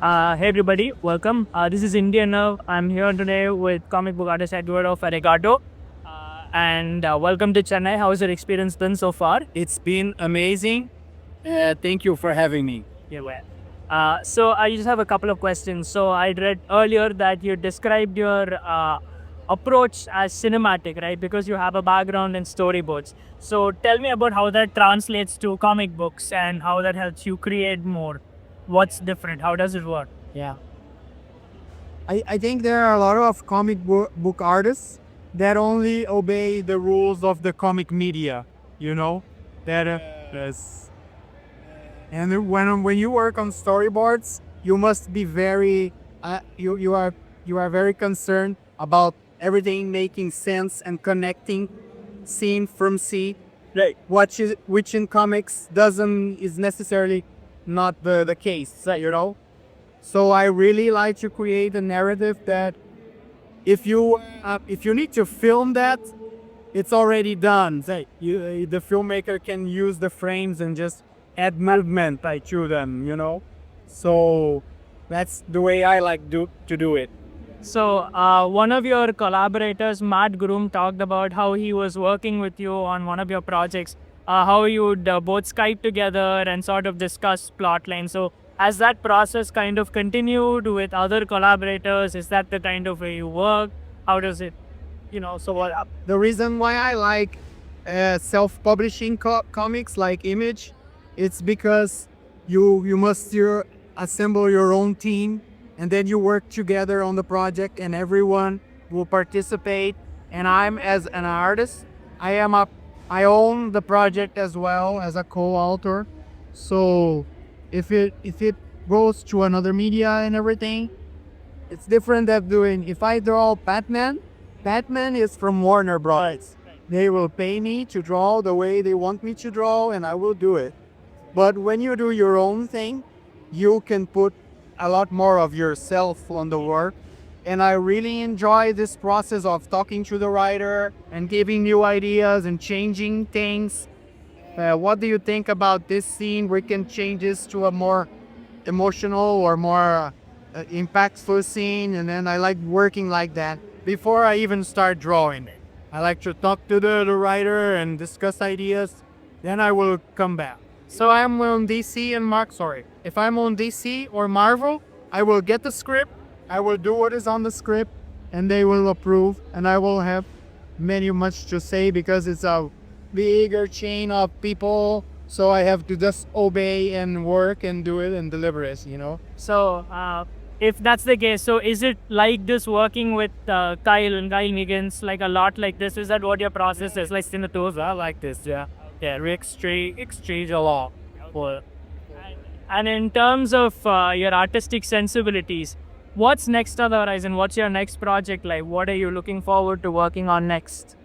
Hey everybody, welcome. This is Indian Nerve. I'm here today with comic book artist Eduardo Ferigato. And welcome to Chennai. How has your experience been so far? It's been amazing. Thank you for having me. Yeah, well. So I just have a couple of questions. So I read earlier that you described your approach as cinematic, right? Because you have a background in storyboards. So tell me about how that translates to comic books and how that helps you create more. What's different? How does it work? Yeah. I think there are a lot of book artists that only obey the rules of the comic media, you know? That is, and when you work on storyboards, you must be very you are very concerned about everything making sense and connecting scene from scene. Right. Which in comics doesn't is necessarily not the case, So I really like to create a narrative that if you need to film that, it's already done. Say the filmmaker can use the frames and just add movement to them, So that's the way I like to do it. So, one of your collaborators, Matt Groom, talked about how he was working with you on one of your projects, how you would both Skype together and sort of discuss plotline. So, has that process kind of continued with other collaborators? Is that the kind of way you work? How does it, so what? The reason why I like self-publishing comics like Image, it's because you must assemble your own team, and then you work together on the project, and everyone will participate. And I'm as an artist, I own the project as well as a co-author. So if it goes to another media and everything, it's different than doing. If I draw Batman is from Warner Bros. They will pay me to draw the way they want me to draw, and I will do it. But when you do your own thing, you can put a lot more of yourself on the work. And I really enjoy this process of talking to the writer and giving new ideas and changing things. What do you think about this scene? We can change this to a more emotional or more impactful scene. And then I like working like that before I even start drawing. I like to talk to the writer and discuss ideas. Then I will come back. So I'm on DC and if I'm on DC or Marvel, I will get the script, I will do what is on the script, and they will approve, and I will have much to say because it's a bigger chain of people. So I have to just obey and work and do it and deliver it. So, if that's the case, so is it like this working with Kyle Higgins, like a lot like this? Is that what your process is? Like Sinatosa, like this, yeah. Yeah, exchange a lot. Well, and in terms of your artistic sensibilities, what's next on the horizon? What's your next project like? What are you looking forward to working on next?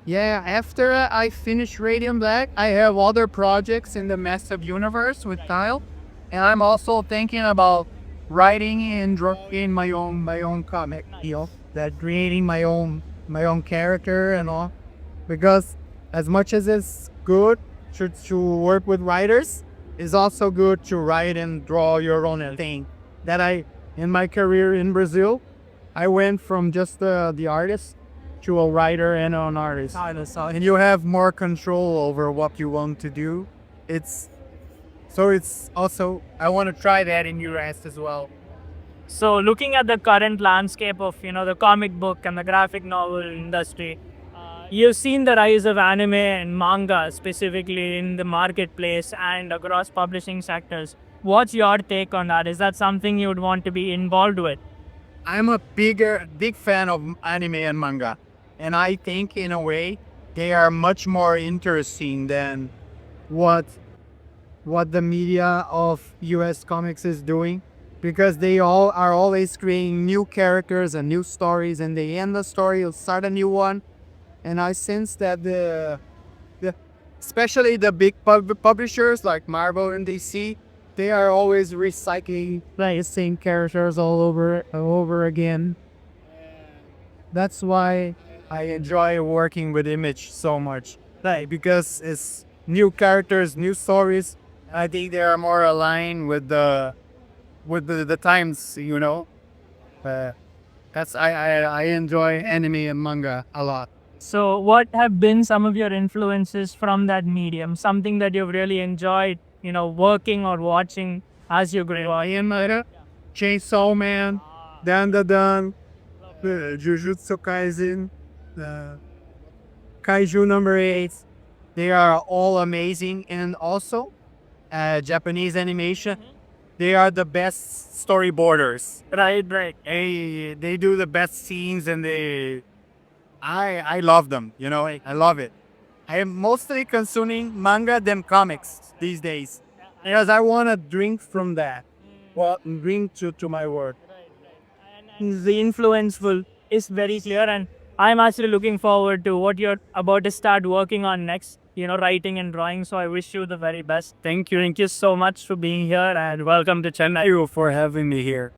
Yeah, after I finish Radiant Black, I have other projects in the Massive Universe with Kyle, and I'm also thinking about writing and drawing my own comic, that creating my own character and all, because as much as it's good to work with writers, it's also good to write and draw your own thing. In my career in Brazil, I went from just the artist to a writer and an artist. And you have more control over what you want to do. It's also, I want to try that in US as well. So, looking at the current landscape of the comic book and the graphic novel industry, you've seen the rise of anime and manga specifically in the marketplace and across publishing sectors. What's your take on that? Is that something you would want to be involved with? I'm a big fan of anime and manga, and I think in a way they are much more interesting than what the media of US comics is doing, because they all are always creating new characters and new stories, and they end the story, you'll start a new one. And I sense that the especially the big publishers like Marvel and DC, they are always recycling the same characters all over again. That's why I enjoy working with Image so much, because it's new characters, new stories. I think they are more aligned with with the times, you know. That's I enjoy anime and manga a lot. So, what have been some of your influences from that medium? Something that you've really enjoyed, working or watching as you grow up? Chainsaw Man, Dan Da Dan, Jujutsu Kaisen, Kaiju number 8. They are all amazing, and also Japanese animation. They are the best storyboarders. Right, right. They do the best scenes, and I love them. You know, I love it. I am mostly consuming manga than comics these days because I want to drink from that. Well, bring to my work. The influenceful is very clear, and I'm actually looking forward to what you're about to start working on next, writing and drawing. So I wish you the very best. Thank you so much for being here, and welcome to Chennai. Thank you for having me here.